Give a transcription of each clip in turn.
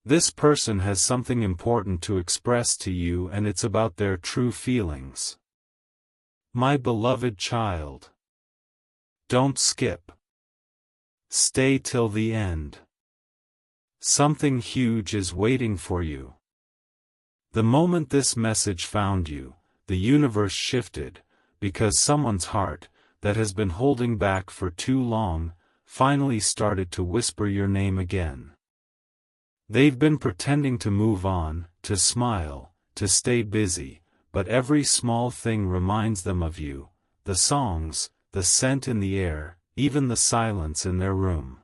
This person has something important to express to you, and it's about their true feelings. My beloved child. Don't skip. Stay till the end. Something huge is waiting for you. The moment this message found you, the universe shifted, because someone's heart, that has been holding back for too long, finally started to whisper your name again. They've been pretending to move on, to smile, to stay busy, but every small thing reminds them of you, the songs, the scent in the air, even the silence in their room.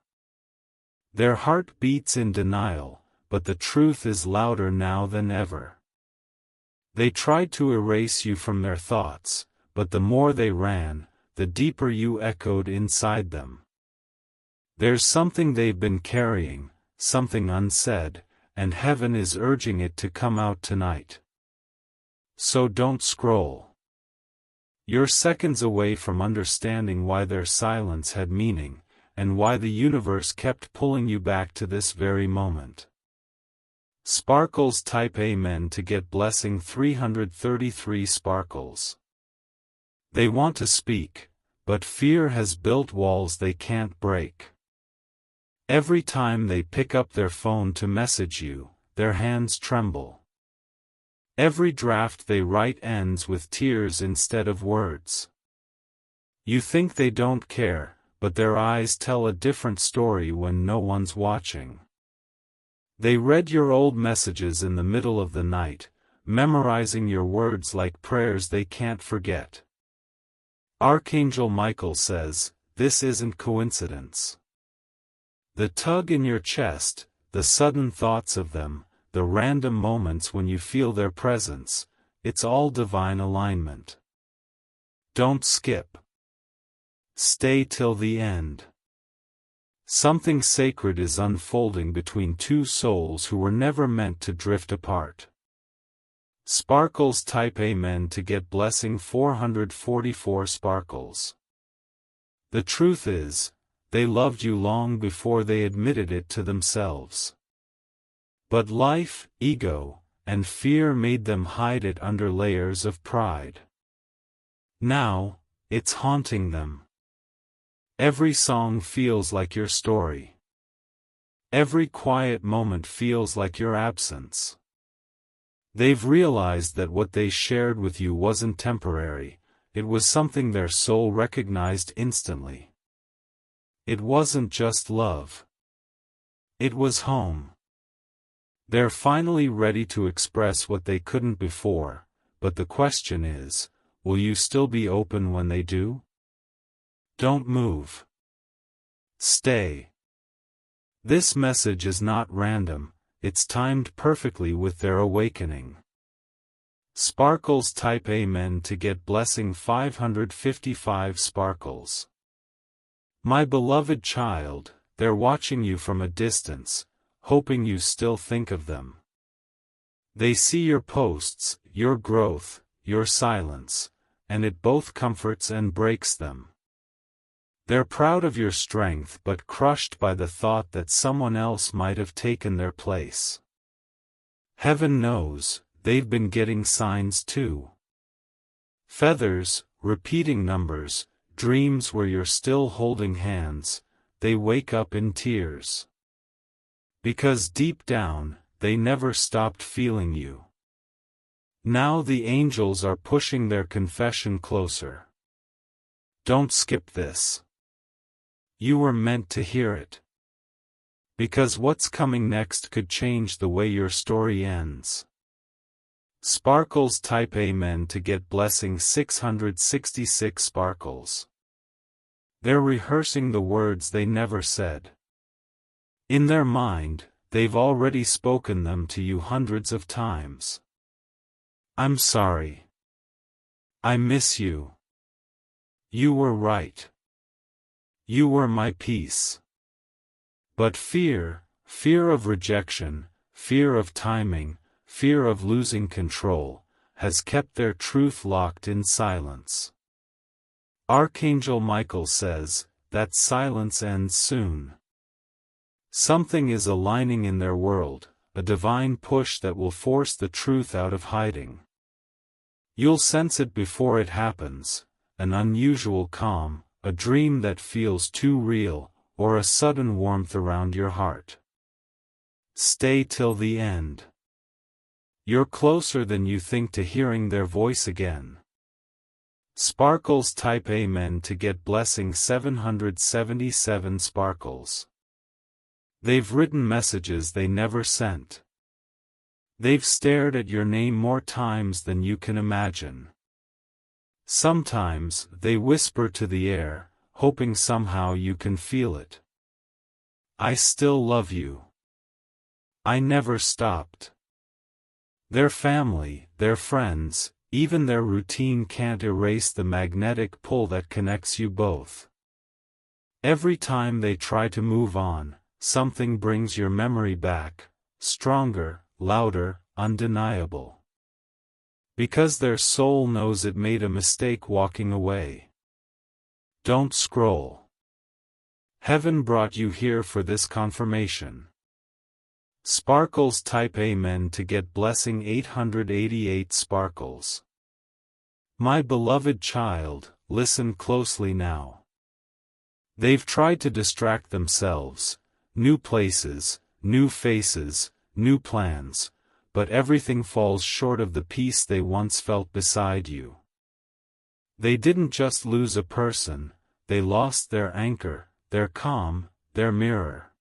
Their heart beats in denial, but the truth is louder now than ever. They tried to erase you from their thoughts, but the more they ran, the deeper you echoed inside them. There's something they've been carrying, something unsaid, and heaven is urging it to come out tonight. So don't scroll. You're seconds away from understanding why their silence had meaning, and why the universe kept pulling you back to this very moment. Sparkles type Amen to get blessing 333 Sparkles. They want to speak, but fear has built walls they can't break. Every time they pick up their phone to message you, their hands tremble. Every draft they write ends with tears instead of words. You think they don't care, but their eyes tell a different story when no one's watching. They read your old messages in the middle of the night, memorizing your words like prayers they can't forget. Archangel Michael says, this isn't coincidence. The tug in your chest, the sudden thoughts of them, the random moments when you feel their presence, it's all divine alignment. Don't skip. Stay till the end. Something sacred is unfolding between two souls who were never meant to drift apart. Sparkles type Amen to get blessing 444 Sparkles. The truth is, they loved you long before they admitted it to themselves. But life, ego, and fear made them hide it under layers of pride. Now, it's haunting them. Every song feels like your story. Every quiet moment feels like your absence. They've realized that what they shared with you wasn't temporary, it was something their soul recognized instantly. It wasn't just love. It was home. They're finally ready to express what they couldn't before, but the question is, will you still be open when they do? Don't move. Stay. This message is not random, it's timed perfectly with their awakening. Sparkles type Amen to get blessing 555 Sparkles. My beloved child, they're watching you from a distance, hoping you still think of them. They see your posts, your growth, your silence, and it both comforts and breaks them. They're proud of your strength but crushed by the thought that someone else might have taken their place. Heaven knows, they've been getting signs too. Feathers, repeating numbers, dreams where you're still holding hands, they wake up in tears. Because deep down, they never stopped feeling you. Now the angels are pushing their confession closer. Don't skip this. You were meant to hear it. Because what's coming next could change the way your story ends. Sparkles type Amen to get blessing 666 Sparkles. They're rehearsing the words they never said. In their mind, they've already spoken them to you hundreds of times. I'm sorry. I miss you. You were right. You were my peace. But fear of rejection, fear of timing, fear of losing control, has kept their truth locked in silence. Archangel Michael says, that silence ends soon. Something is aligning in their world, a divine push that will force the truth out of hiding. You'll sense it before it happens, an unusual calm, a dream that feels too real, or a sudden warmth around your heart. Stay till the end. You're closer than you think to hearing their voice again. Sparkles type Amen to get blessing 777 Sparkles. They've written messages they never sent. They've stared at your name more times than you can imagine. Sometimes they whisper to the air, hoping somehow you can feel it. I still love you. I never stopped. Their family, their friends, even their routine can't erase the magnetic pull that connects you both. Every time they try to move on, something brings your memory back, stronger, louder, undeniable. Because their soul knows it made a mistake walking away. Don't scroll. Heaven brought you here for this confirmation. Sparkles type Amen to get blessing 888 Sparkles. My beloved child, listen closely now. They've tried to distract themselves, new places, new faces, new plans, but everything falls short of the peace they once felt beside you. They didn't just lose a person, they lost their anchor, their calm, their mirror.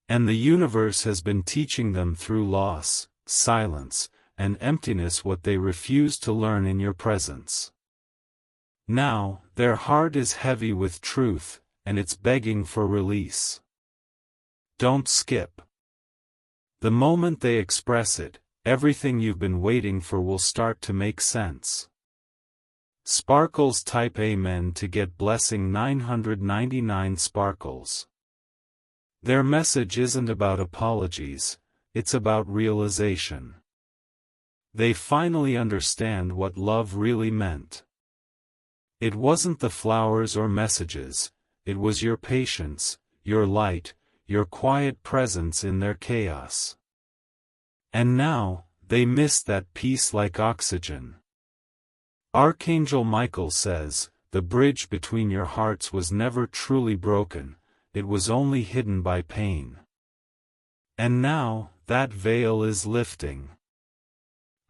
And the universe has been teaching them through loss, silence, and emptiness what they refused to learn in your presence. Now, their heart is heavy with truth, and it's begging for release. Don't skip. The moment they express it, everything you've been waiting for will start to make sense. Sparkles type Amen to get blessing 999 Sparkles. Their message isn't about apologies, it's about realization. They finally understand what love really meant. It wasn't the flowers or messages, it was your patience, your light, your quiet presence in their chaos. And now, they miss that peace like oxygen. Archangel Michael says, the bridge between your hearts was never truly broken, it was only hidden by pain. And now, that veil is lifting.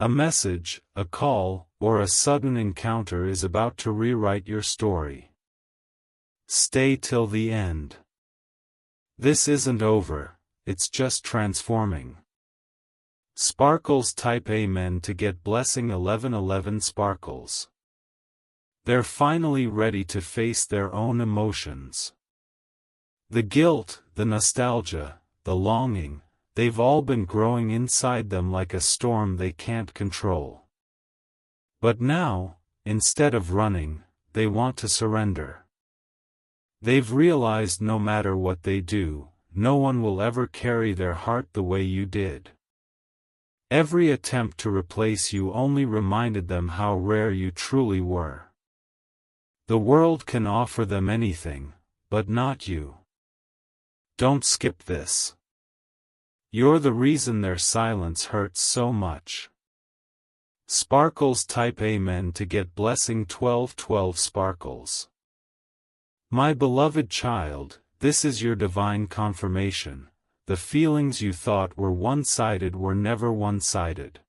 A message, a call, or a sudden encounter is about to rewrite your story. Stay till the end. This isn't over, it's just transforming. Sparkles type Amen to get blessing 1111 Sparkles. They're finally ready to face their own emotions. The guilt, the nostalgia, the longing, they've all been growing inside them like a storm they can't control. But now, instead of running, they want to surrender. They've realized no matter what they do, no one will ever carry their heart the way you did. Every attempt to replace you only reminded them how rare you truly were. The world can offer them anything, but not you. Don't skip this. You're the reason their silence hurts so much. Sparkles type Amen to get blessing 1212 Sparkles. My beloved child, this is your divine confirmation. The feelings you thought were one-sided were never one-sided.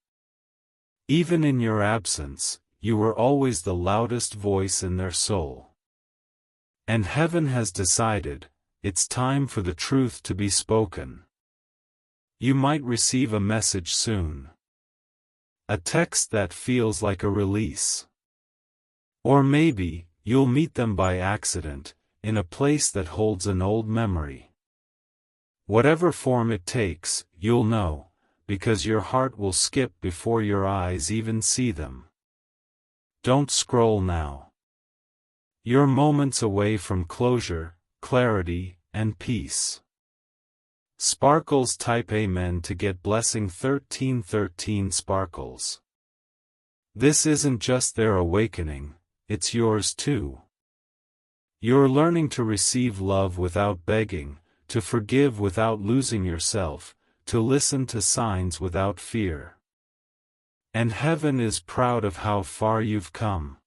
Even in your absence, you were always the loudest voice in their soul. And heaven has decided, it's time for the truth to be spoken. You might receive a message soon. A text that feels like a release. Or maybe, you'll meet them by accident, in a place that holds an old memory. Whatever form it takes, you'll know, because your heart will skip before your eyes even see them. Don't scroll now. You're moments away from closure, clarity, and peace. Sparkles type Amen to get blessing 1313 Sparkles. This isn't just their awakening, it's yours too. You're learning to receive love without begging, to forgive without losing yourself, to listen to signs without fear. And heaven is proud of how far you've come.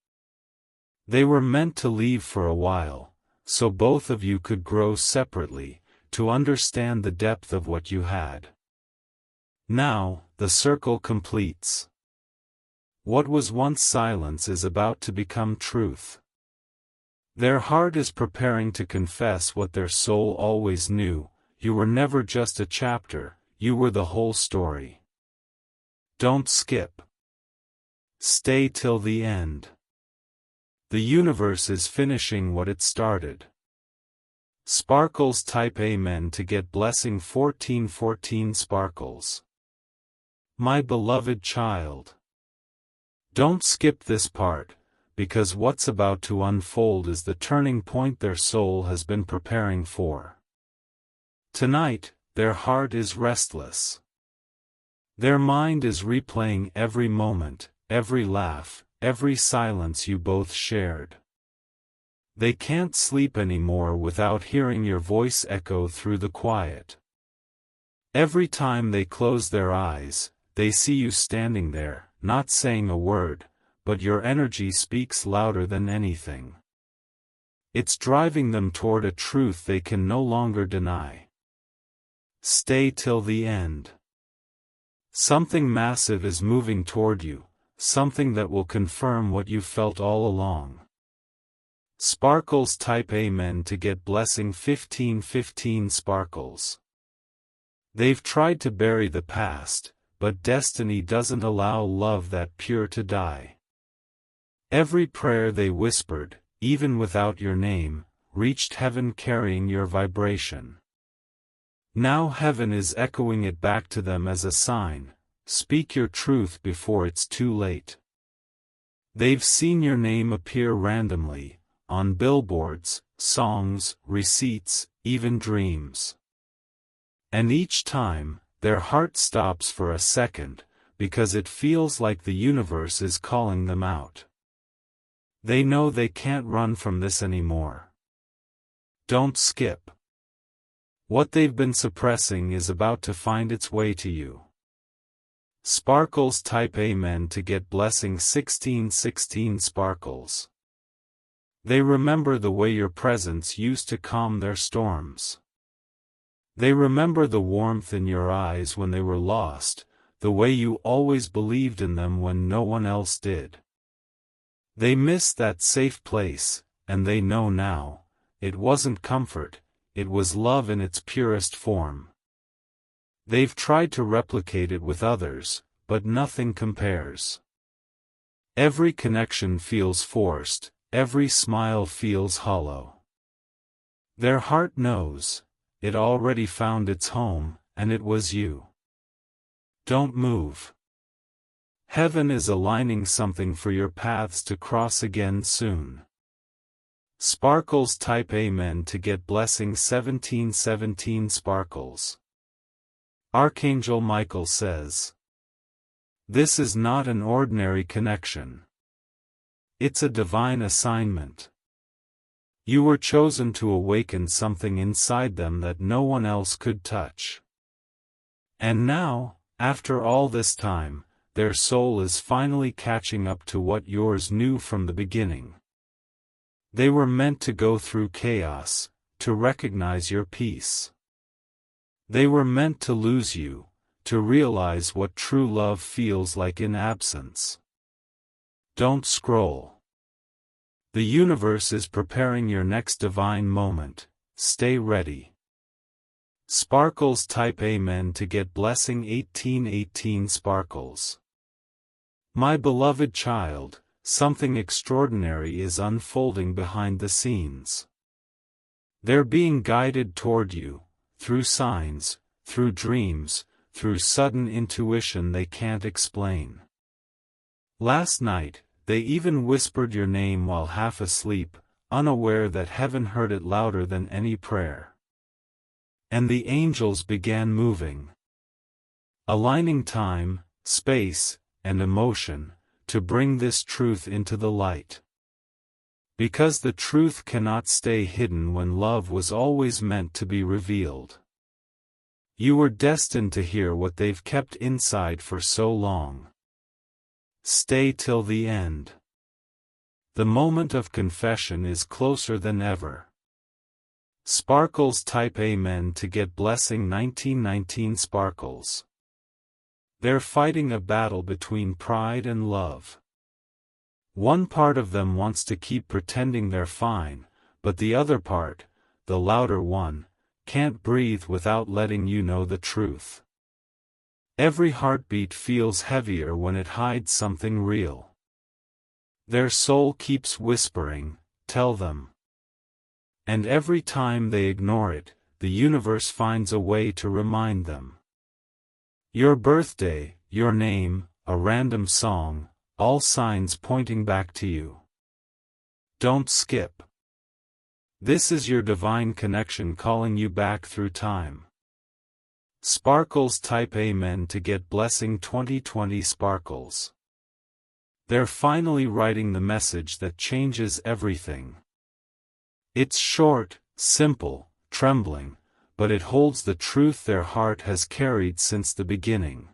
They were meant to leave for a while, so both of you could grow separately, to understand the depth of what you had. Now, the circle completes. What was once silence is about to become truth. Their heart is preparing to confess what their soul always knew: you were never just a chapter, you were the whole story. Don't skip. Stay till the end. The universe is finishing what it started. Sparkles type Amen to get blessing 1414 Sparkles. My beloved child. Don't skip this part, because what's about to unfold is the turning point their soul has been preparing for. Tonight, their heart is restless. Their mind is replaying every moment, every laugh, every silence you both shared. They can't sleep anymore without hearing your voice echo through the quiet. Every time they close their eyes, they see you standing there, not saying a word, but your energy speaks louder than anything. It's driving them toward a truth they can no longer deny. Stay till the end. Something massive is moving toward you, something that will confirm what you felt all along. Sparkles type Amen to get blessing 1515 Sparkles. They've tried to bury the past, but destiny doesn't allow love that pure to die. Every prayer they whispered, even without your name, reached heaven carrying your vibration. Now heaven is echoing it back to them as a sign: speak your truth before it's too late. They've seen your name appear randomly, on billboards, songs, receipts, even dreams. And each time, their heart stops for a second, because it feels like the universe is calling them out. They know they can't run from this anymore. Don't skip. What they've been suppressing is about to find its way to you. Sparkles type Amen to get blessing 1616 Sparkles. They remember the way your presence used to calm their storms. They remember the warmth in your eyes when they were lost, the way you always believed in them when no one else did. They miss that safe place, and they know now, it wasn't comfort, it was love in its purest form. They've tried to replicate it with others, but nothing compares. Every connection feels forced, every smile feels hollow. Their heart knows, it already found its home, and it was you. Don't move. Heaven is aligning something for your paths to cross again soon. Sparkles type Amen to get blessing 1717 Sparkles. Archangel Michael says, this is not an ordinary connection. It's a divine assignment. You were chosen to awaken something inside them that no one else could touch. And now, after all this time, their soul is finally catching up to what yours knew from the beginning. They were meant to go through chaos, to recognize your peace. They were meant to lose you, to realize what true love feels like in absence. Don't scroll. The universe is preparing your next divine moment. Stay ready. Sparkles type Amen to get blessing 1818 Sparkles. My beloved child, something extraordinary is unfolding behind the scenes. They're being guided toward you, through signs, through dreams, through sudden intuition they can't explain. Last night, they even whispered your name while half asleep, unaware that heaven heard it louder than any prayer. And the angels began moving, aligning time, space, and emotion, to bring this truth into the light. Because the truth cannot stay hidden when love was always meant to be revealed. You were destined to hear what they've kept inside for so long. Stay till the end. The moment of confession is closer than ever. Sparkles type Amen to get blessing 1919 Sparkles. They're fighting a battle between pride and love. One part of them wants to keep pretending they're fine, but the other part, the louder one, can't breathe without letting you know the truth. Every heartbeat feels heavier when it hides something real. Their soul keeps whispering, "Tell them." And every time they ignore it, the universe finds a way to remind them. Your birthday, your name, a random song, all signs pointing back to you. Don't skip. This is your divine connection calling you back through time. Sparkles type Amen to get blessing 2020 Sparkles. They're finally writing the message that changes everything. It's short, simple, trembling, but it holds the truth their heart has carried since the beginning.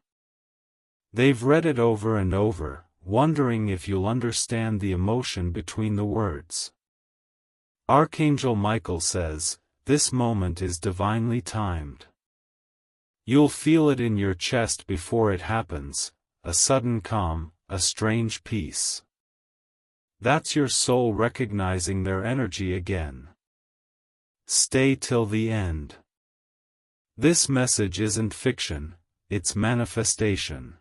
They've read it over and over, wondering if you'll understand the emotion between the words. Archangel Michael says, this moment is divinely timed. You'll feel it in your chest before it happens, a sudden calm, a strange peace. That's your soul recognizing their energy again. Stay till the end. This message isn't fiction, it's manifestation.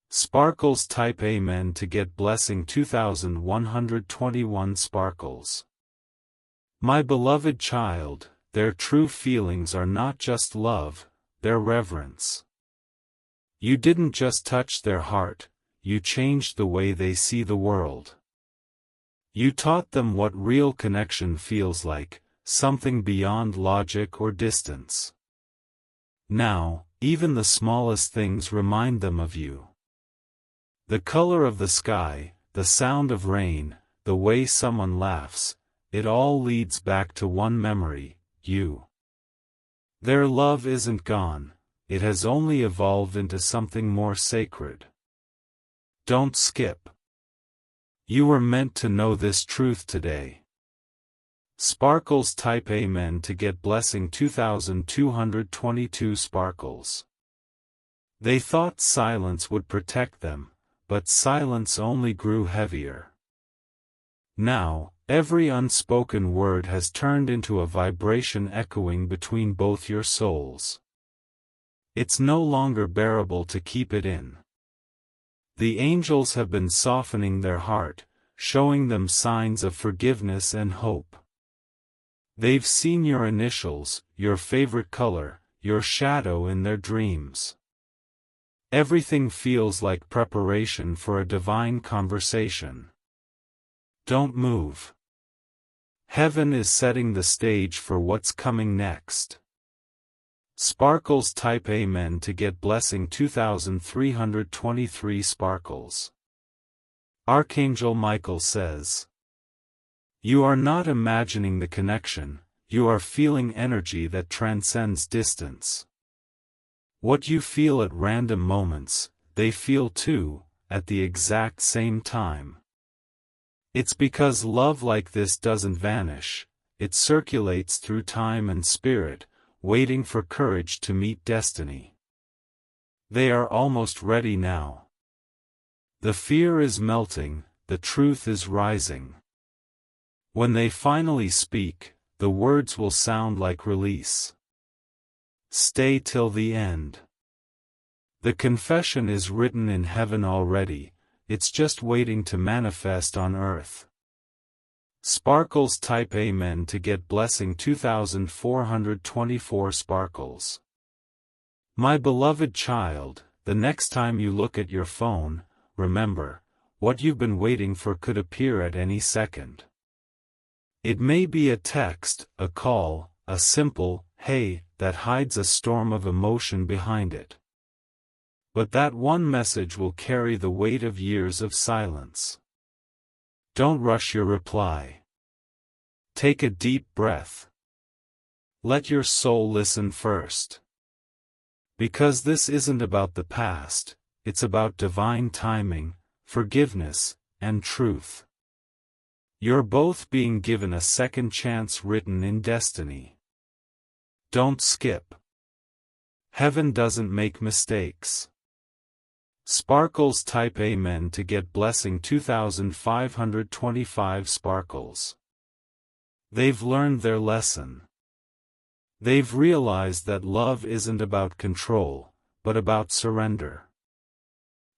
Sparkles type Amen to get blessing 2121 Sparkles. My beloved child, their true feelings are not just love, they're reverence. You didn't just touch their heart, you changed the way they see the world. You taught them what real connection feels like, something beyond logic or distance. Now, even the smallest things remind them of you. The color of the sky, the sound of rain, the way someone laughs, it all leads back to one memory, you. Their love isn't gone, it has only evolved into something more sacred. Don't skip. You were meant to know this truth today. Sparkles type Amen to get blessing 2222 Sparkles. They thought silence would protect them, but silence only grew heavier. Now, every unspoken word has turned into a vibration echoing between both your souls. It's no longer bearable to keep it in. The angels have been softening their heart, showing them signs of forgiveness and hope. They've seen your initials, your favorite color, your shadow in their dreams. Everything feels like preparation for a divine conversation. Don't move. Heaven is setting the stage for what's coming next. Sparkles type Amen to get blessing 2323 Sparkles. Archangel Michael says, you are not imagining the connection, you are feeling energy that transcends distance. What you feel at random moments, they feel too, at the exact same time. It's because love like this doesn't vanish, it circulates through time and spirit, waiting for courage to meet destiny. They are almost ready now. The fear is melting, the truth is rising. When they finally speak, the words will sound like release. Stay till the end. The confession is written in heaven already, it's just waiting to manifest on earth. Sparkles type Amen to get blessing 2424 Sparkles. My beloved child, the next time you look at your phone, remember, what you've been waiting for could appear at any second. It may be a text, a call, a simple, hey, that hides a storm of emotion behind it. But that one message will carry the weight of years of silence. Don't rush your reply. Take a deep breath. Let your soul listen first. Because this isn't about the past, it's about divine timing, forgiveness, and truth. You're both being given a second chance written in destiny. Don't skip. Heaven doesn't make mistakes. Sparkles type Amen to get blessing 2525 Sparkles. They've learned their lesson. They've realized that love isn't about control, but about surrender.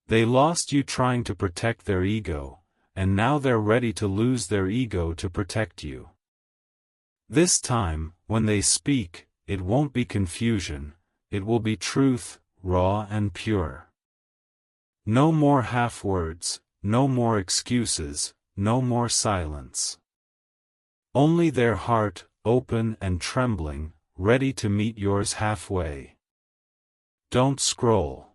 They lost you trying to protect their ego, and now they're ready to lose their ego to protect you. This time, when they speak, it won't be confusion, it will be truth, raw and pure. No more half words, no more excuses, no more silence. Only their heart, open and trembling, ready to meet yours halfway. Don't scroll.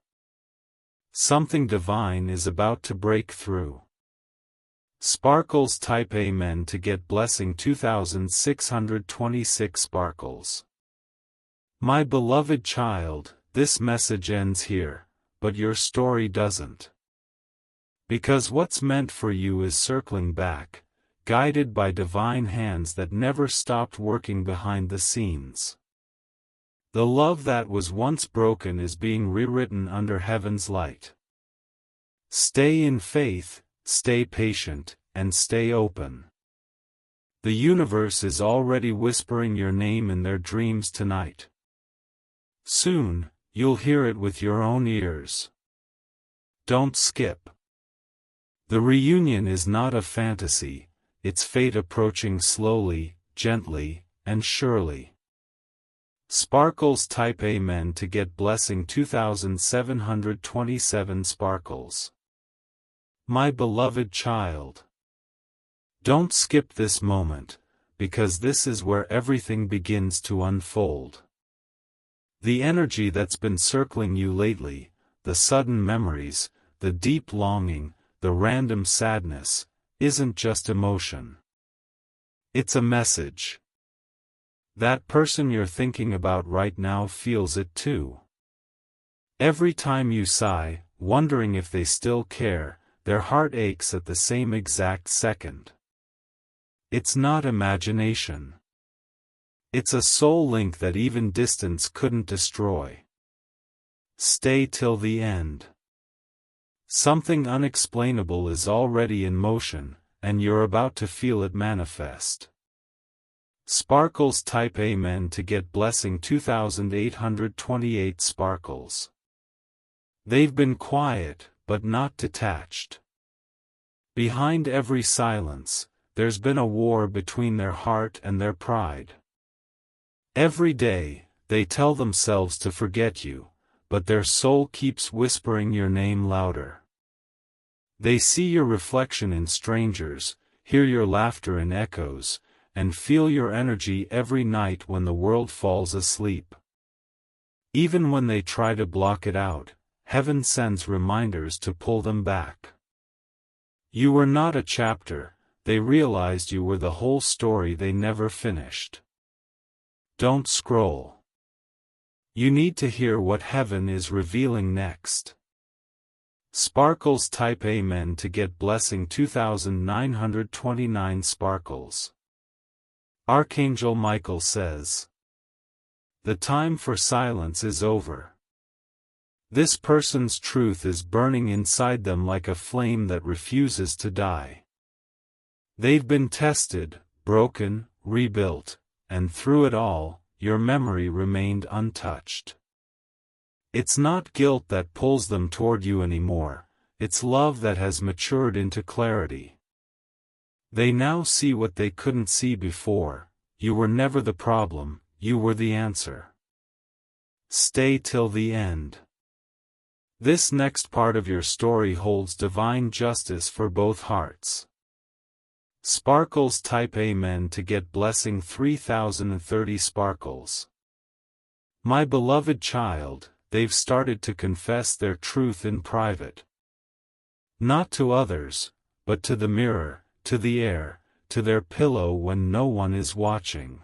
Something divine is about to break through. Sparkles type Amen to get blessing 2626 Sparkles. My beloved child, this message ends here, but your story doesn't. Because what's meant for you is circling back, guided by divine hands that never stopped working behind the scenes. The love that was once broken is being rewritten under heaven's light. Stay in faith, stay patient, and stay open. The universe is already whispering your name in their dreams tonight. Soon, you'll hear it with your own ears. Don't skip. The reunion is not a fantasy, it's fate approaching slowly, gently, and surely. Sparkles type Amen to get blessing 2727 Sparkles. My beloved child. Don't skip this moment, because this is where everything begins to unfold. The energy that's been circling you lately, the sudden memories, the deep longing, the random sadness, isn't just emotion. It's a message. That person you're thinking about right now feels it too. Every time you sigh, wondering if they still care, their heart aches at the same exact second. It's not imagination. It's a soul link that even distance couldn't destroy. Stay till the end. Something unexplainable is already in motion, and you're about to feel it manifest. Sparkles type Amen to get blessing 2828 Sparkles. They've been quiet, but not detached. Behind every silence, there's been a war between their heart and their pride. Every day, they tell themselves to forget you, but their soul keeps whispering your name louder. They see your reflection in strangers, hear your laughter in echoes, and feel your energy every night when the world falls asleep. Even when they try to block it out, heaven sends reminders to pull them back. You were not a chapter, they realized you were the whole story they never finished. Don't scroll. You need to hear what heaven is revealing next. Sparkles type Amen to get blessing 2929 Sparkles. Archangel Michael says, the time for silence is over. This person's truth is burning inside them like a flame that refuses to die. They've been tested, broken, rebuilt, and through it all, your memory remained untouched. It's not guilt that pulls them toward you anymore, it's love that has matured into clarity. They now see what they couldn't see before. You were never the problem, you were the answer. Stay till the end. This next part of your story holds divine justice for both hearts. Sparkles type Amen to get blessing 3030 Sparkles. My beloved child, they've started to confess their truth in private. Not to others, but to the mirror, to the air, to their pillow when no one is watching.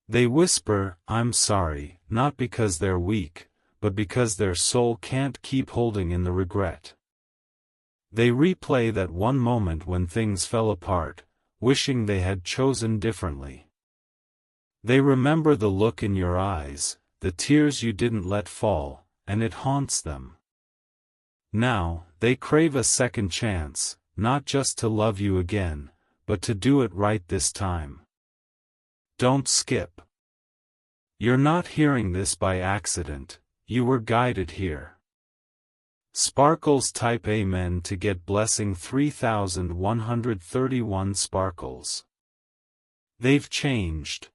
They whisper, I'm sorry, not because they're weak, but because their soul can't keep holding in the regret. They replay that one moment when things fell apart, wishing they had chosen differently. They remember the look in your eyes, the tears you didn't let fall, and it haunts them. Now, they crave a second chance, not just to love you again, but to do it right this time. Don't skip. You're not hearing this by accident, you were guided here. Sparkles type Amen to get blessing 3131 sparkles. They've changed.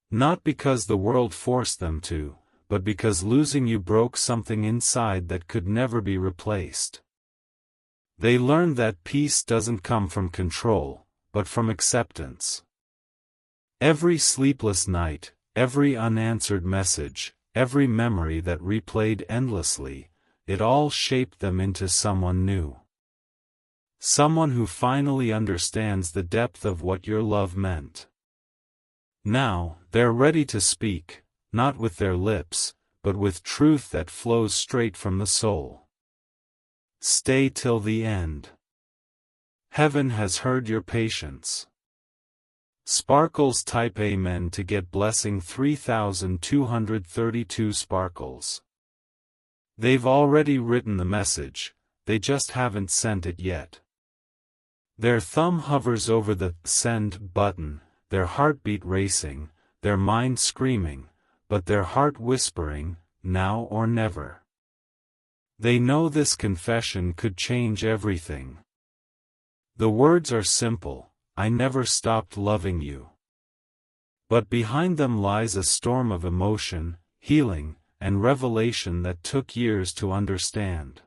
Not because the world forced them to, but because losing you broke something inside that could never be replaced. They learned that peace doesn't come from control, but from acceptance. Every sleepless night, every unanswered message, every memory that replayed endlessly, it all shaped them into someone new. Someone who finally understands the depth of what your love meant. Now, they're ready to speak, not with their lips, but with truth that flows straight from the soul. Stay till the end. Heaven has heard your patience. Sparkles type Amen to get blessing 3232 sparkles. They've already written the message, they just haven't sent it yet. Their thumb hovers over the send button, their heartbeat racing, their mind screaming, but their heart whispering, now or never. They know this confession could change everything. The words are simple, I never stopped loving you. But behind them lies a storm of emotion, healing, and revelation that took years to understand.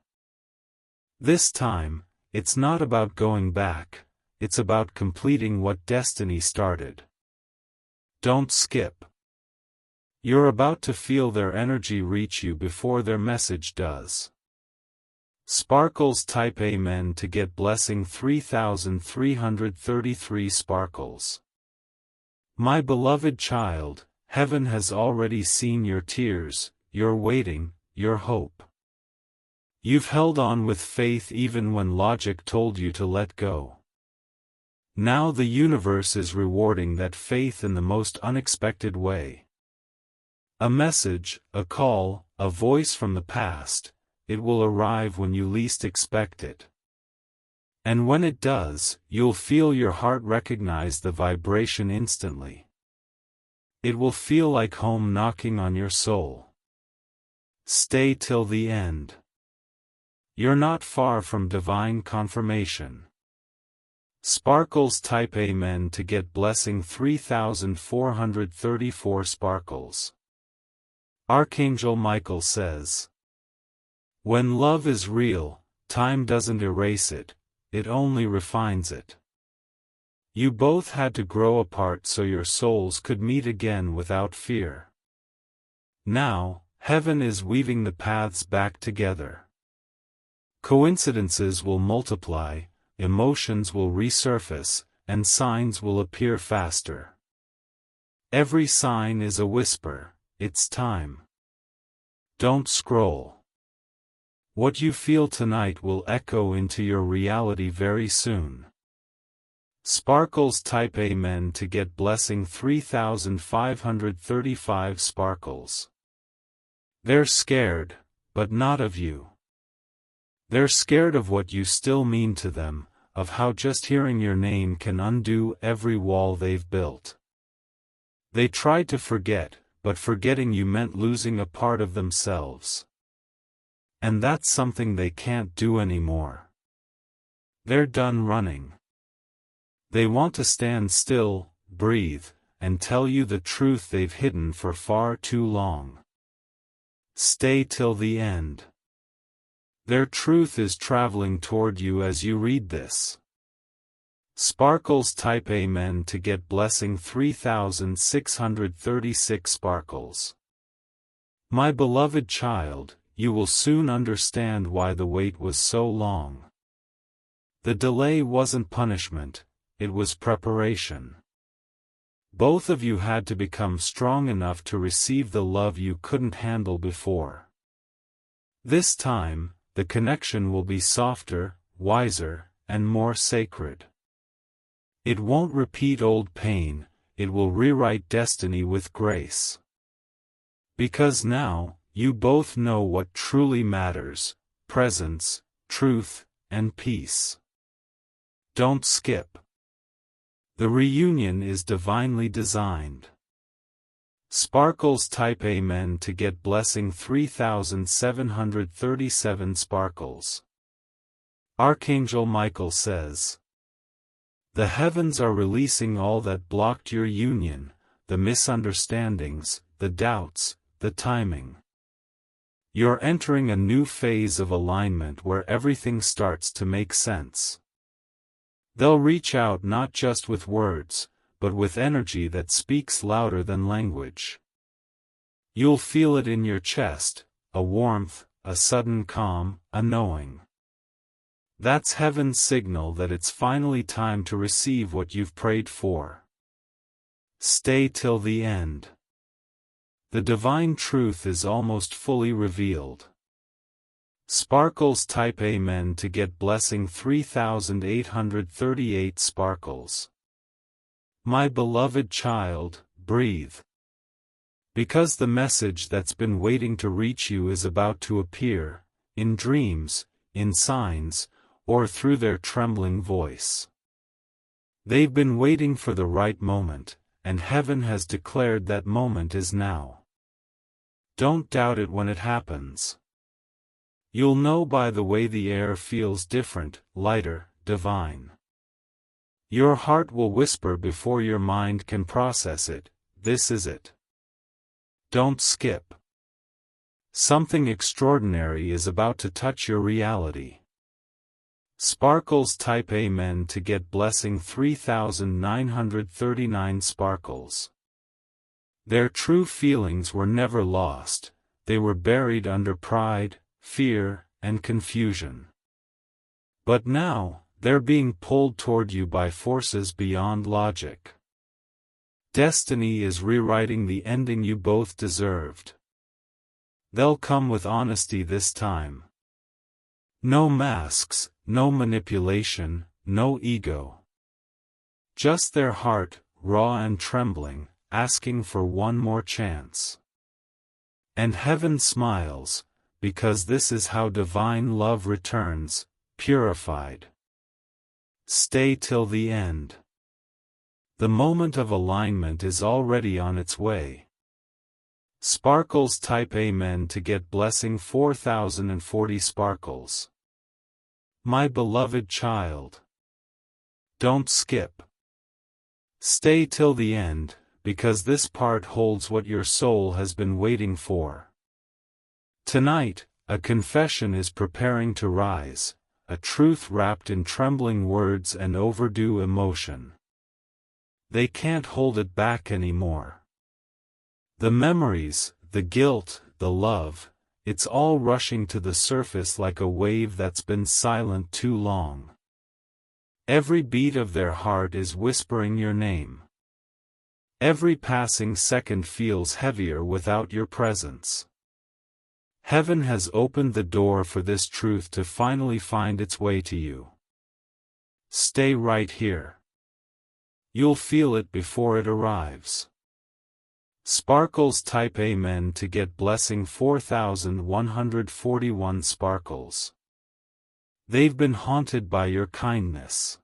This time, it's not about going back, it's about completing what destiny started. Don't skip. You're about to feel their energy reach you before their message does. Sparkles type Amen to get blessing 3333 sparkles. My beloved child, heaven has already seen your tears, your waiting, your hope. You've held on with faith even when logic told you to let go. Now the universe is rewarding that faith in the most unexpected way. A message, a call, a voice from the past, it will arrive when you least expect it. And when it does, you'll feel your heart recognize the vibration instantly. It will feel like home knocking on your soul. Stay till the end. You're not far from divine confirmation. Sparkles type Amen to get blessing 3434 sparkles. Archangel Michael says, when love is real, time doesn't erase it, it only refines it. You both had to grow apart so your souls could meet again without fear. Now, heaven is weaving the paths back together. Coincidences will multiply, emotions will resurface, and signs will appear faster. Every sign is a whisper, it's time. Don't scroll. What you feel tonight will echo into your reality very soon. Sparkles type Amen to get blessing 3535 sparkles. They're scared, but not of you. They're scared of what you still mean to them, of how just hearing your name can undo every wall they've built. They tried to forget, but forgetting you meant losing a part of themselves. And that's something they can't do anymore. They're done running. They want to stand still, breathe, and tell you the truth they've hidden for far too long. Stay till the end. Their truth is traveling toward you as you read this. Sparkles type Amen to get blessing 3636 sparkles. My beloved child, you will soon understand why the wait was so long. The delay wasn't punishment, it was preparation. Both of you had to become strong enough to receive the love you couldn't handle before. This time, the connection will be softer, wiser, and more sacred. It won't repeat old pain, it will rewrite destiny with grace. Because now, you both know what truly matters: presence, truth, and peace. Don't skip. The reunion is divinely designed. Sparkles type Amen to get blessing 3737 Sparkles. Archangel Michael says, the heavens are releasing all that blocked your union, the misunderstandings, the doubts, the timing. You're entering a new phase of alignment where everything starts to make sense. They'll reach out not just with words, but with energy that speaks louder than language. You'll feel it in your chest, a warmth, a sudden calm, a knowing. That's heaven's signal that it's finally time to receive what you've prayed for. Stay till the end. The divine truth is almost fully revealed. Sparkles type Amen to get blessing 3838 Sparkles. My beloved child, breathe. Because the message that's been waiting to reach you is about to appear, in dreams, in signs, or through their trembling voice. They've been waiting for the right moment, and heaven has declared that moment is now. Don't doubt it when it happens. You'll know by the way the air feels different, lighter, divine. Your heart will whisper before your mind can process it, this is it. Don't skip. Something extraordinary is about to touch your reality. Sparkles type Amen to get blessing 3939 Sparkles. Their true feelings were never lost, they were buried under pride, fear, and confusion. But now, they're being pulled toward you by forces beyond logic. Destiny is rewriting the ending you both deserved. They'll come with honesty this time. No masks, no manipulation, no ego. Just their heart, raw and trembling, asking for one more chance. And heaven smiles, because this is how divine love returns, purified. Stay till the end. The moment of alignment is already on its way. Sparkles type Amen to get blessing 4040 Sparkles. My beloved child. Don't skip. Stay till the end, because this part holds what your soul has been waiting for. Tonight, a confession is preparing to rise, a truth wrapped in trembling words and overdue emotion. They can't hold it back anymore. The memories, the guilt, the love, it's all rushing to the surface like a wave that's been silent too long. Every beat of their heart is whispering your name. Every passing second feels heavier without your presence. Heaven has opened the door for this truth to finally find its way to you. Stay right here. You'll feel it before it arrives. Sparkles type Amen to get blessing 4141 Sparkles. They've been haunted by your kindness.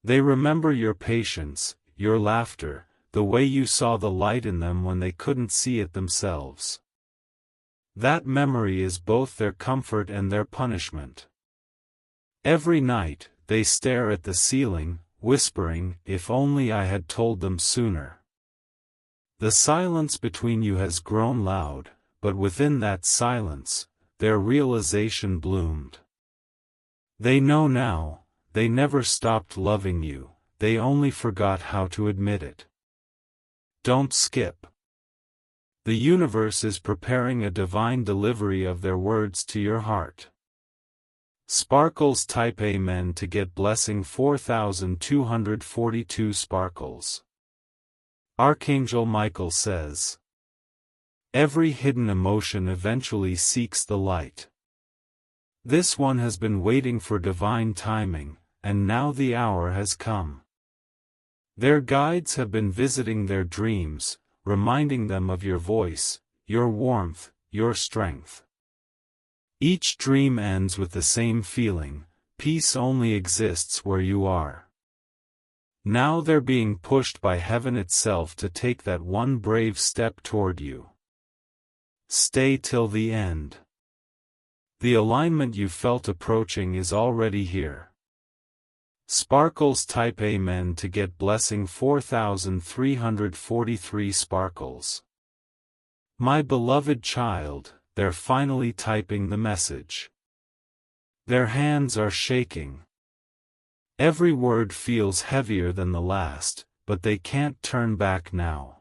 They remember your patience, your laughter, the way you saw the light in them when they couldn't see it themselves. That memory is both their comfort and their punishment. Every night, they stare at the ceiling, whispering, "If only I had told them sooner." The silence between you has grown loud, but within that silence, their realization bloomed. They know now, they never stopped loving you, they only forgot how to admit it. Don't skip. The universe is preparing a divine delivery of their words to your heart. Sparkles type Amen to get blessing 4242 Sparkles. Archangel Michael says, every hidden emotion eventually seeks the light. This one has been waiting for divine timing, and now the hour has come. Their guides have been visiting their dreams, reminding them of your voice, your warmth, your strength. Each dream ends with the same feeling: peace only exists where you are. Now they're being pushed by heaven itself to take that one brave step toward you. Stay till the end. The alignment you felt approaching is already here. Sparkles type Amen to get blessing 4343 sparkles. My beloved child, they're finally typing the message. Their hands are shaking. Every word feels heavier than the last, but they can't turn back now.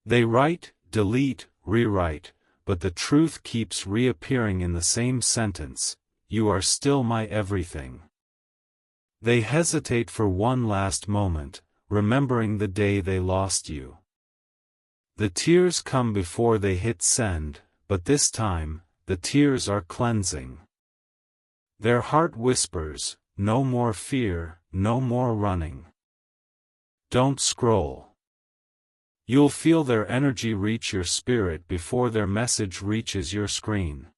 They write, delete, rewrite, but the truth keeps reappearing in the same sentence: you are still my everything. They hesitate for one last moment, remembering the day they lost you. The tears come before they hit send, but this time, the tears are cleansing. Their heart whispers, no more fear, no more running. Don't scroll. You'll feel their energy reach your spirit before their message reaches your screen.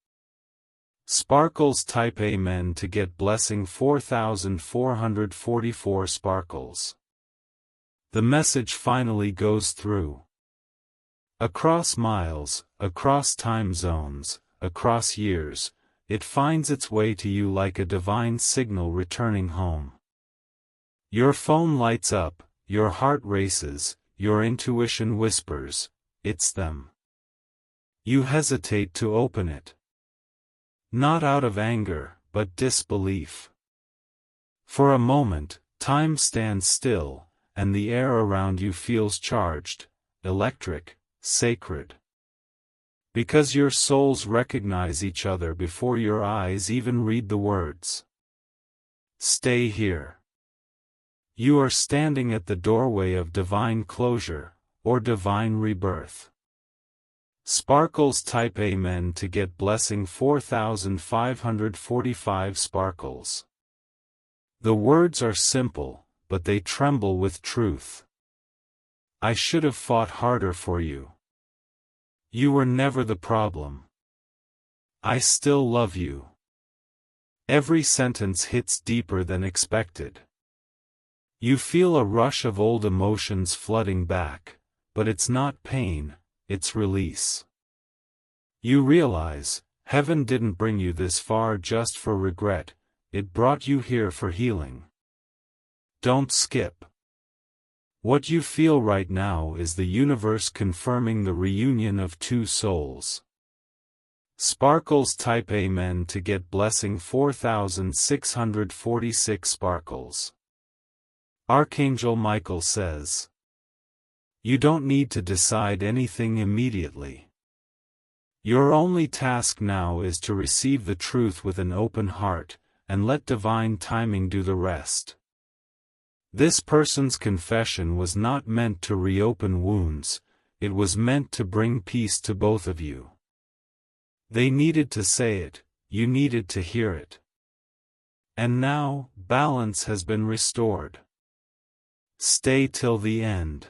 Sparkles type Amen to get blessing 4444 sparkles. The message finally goes through. Across miles, across time zones, across years, it finds its way to you like a divine signal returning home. Your phone lights up, your heart races, your intuition whispers, it's them. You hesitate to open it. Not out of anger, but disbelief. For a moment, time stands still, and the air around you feels charged, electric, sacred. Because your souls recognize each other before your eyes even read the words. Stay here. You are standing at the doorway of divine closure, or divine rebirth. Sparkles type Amen to get blessing 4545 sparkles. The words are simple, but they tremble with truth. I should have fought harder for you. You were never the problem. I still love you. Every sentence hits deeper than expected. You feel a rush of old emotions flooding back, but it's not pain, it's release. You realize, heaven didn't bring you this far just for regret, it brought you here for healing. Don't skip. What you feel right now is the universe confirming the reunion of two souls. Sparkles type Amen to get blessing 4646 sparkles. Archangel Michael says, you don't need to decide anything immediately. Your only task now is to receive the truth with an open heart, and let divine timing do the rest. This person's confession was not meant to reopen wounds, it was meant to bring peace to both of you. They needed to say it, you needed to hear it. And now, balance has been restored. Stay till the end.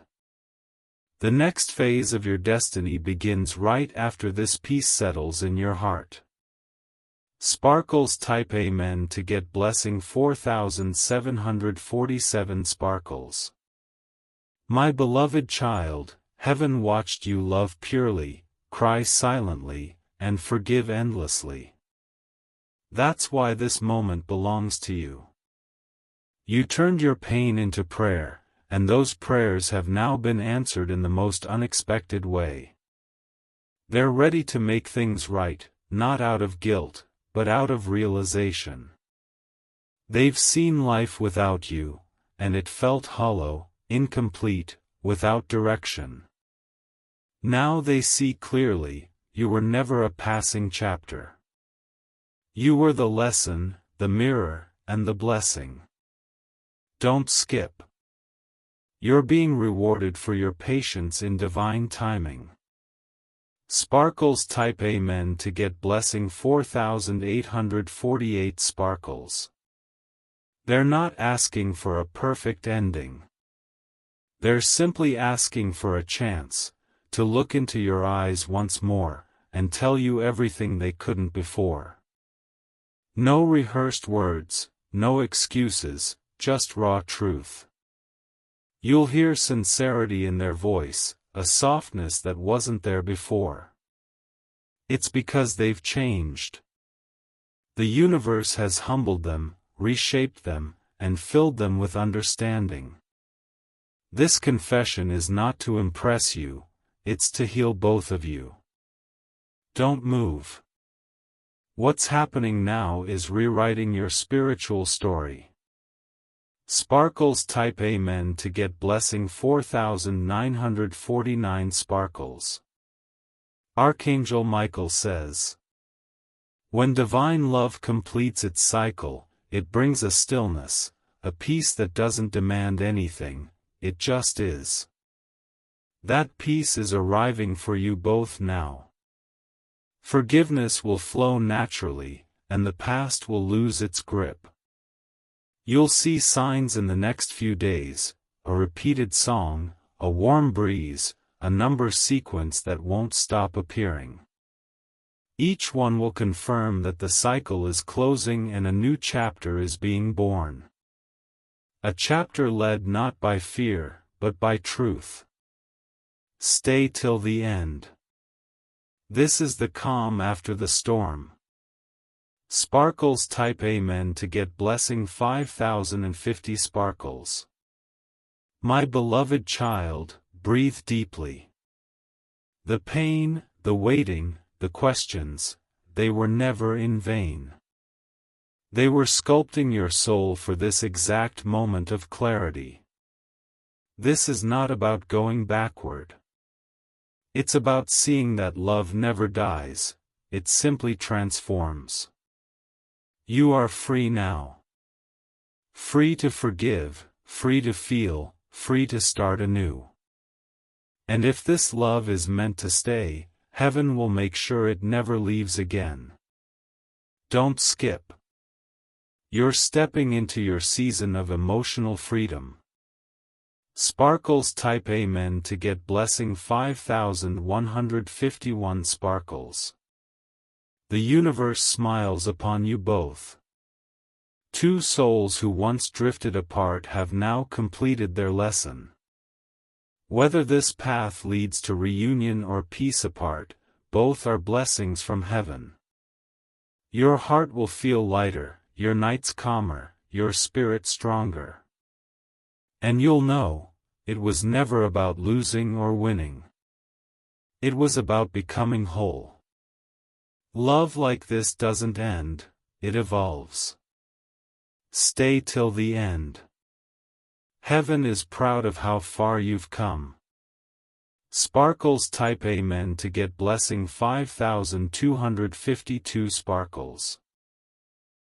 The next phase of your destiny begins right after this peace settles in your heart. Sparkles type Amen to get blessing 4747 sparkles. My beloved child, heaven watched you love purely, cry silently, and forgive endlessly. That's why this moment belongs to you. You turned your pain into prayer, and those prayers have now been answered in the most unexpected way. They're ready to make things right, not out of guilt, but out of realization. They've seen life without you, and it felt hollow, incomplete, without direction. Now they see clearly, you were never a passing chapter. You were the lesson, the mirror, and the blessing. Don't skip. You're being rewarded for your patience in divine timing. Sparkles type Amen to get blessing 4848 sparkles. They're not asking for a perfect ending. They're simply asking for a chance to look into your eyes once more and tell you everything they couldn't before. No rehearsed words, no excuses, just raw truth. You'll hear sincerity in their voice, a softness that wasn't there before. It's because they've changed. The universe has humbled them, reshaped them, and filled them with understanding. This confession is not to impress you, it's to heal both of you. Don't move. What's happening now is rewriting your spiritual story. Sparkles type Amen to get blessing 4949 sparkles. Archangel Michael says, when divine love completes its cycle, it brings a stillness, a peace that doesn't demand anything, it just is. That peace is arriving for you both now. Forgiveness will flow naturally, and the past will lose its grip. You'll see signs in the next few days, a repeated song, a warm breeze, a number sequence that won't stop appearing. Each one will confirm that the cycle is closing and a new chapter is being born. A chapter led not by fear, but by truth. Stay till the end. This is the calm after the storm. Sparkles type Amen to get blessing 5050 sparkles. My beloved child, breathe deeply. The pain, the waiting, the questions, they were never in vain. They were sculpting your soul for this exact moment of clarity. This is not about going backward. It's about seeing that love never dies, it simply transforms. You are free now. Free to forgive, free to feel, free to start anew. And if this love is meant to stay, heaven will make sure it never leaves again. Don't skip. You're stepping into your season of emotional freedom. Sparkles type Amen to get blessing 5151 sparkles. The universe smiles upon you both. Two souls who once drifted apart have now completed their lesson. Whether this path leads to reunion or peace apart, both are blessings from heaven. Your heart will feel lighter, your nights calmer, your spirit stronger. And you'll know, it was never about losing or winning. It was about becoming whole. Love like this doesn't end, it evolves. Stay till the end. Heaven is proud of how far you've come. Sparkles type Amen to get blessing 5252 sparkles.